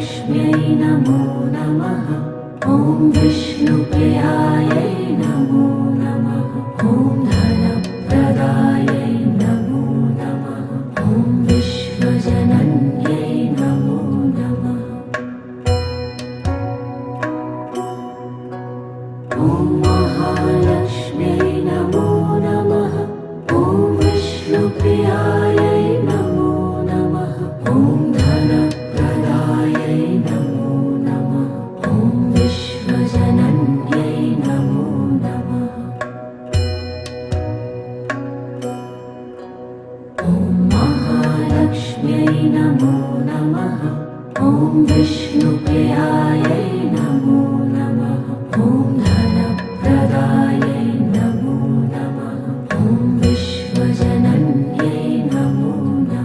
महालक्ष्म्यै नमो नमः। ॐ विष्णुप्रियायै नमो नमः। ॐ धनप्रदायै नमो नमः। ॐ विश्वजनन्यै नमो नमः। ॐ महालक्ष्म्यै नमो नमः। ॐ विष्णुप्रियायै नमो नमः। ॐ धनप्रदायै नमो नमः। ॐ विश्वजनन्यै नमो नमः। ॐ महालक्ष्म्यै नमो नमः। ॐ विष्णु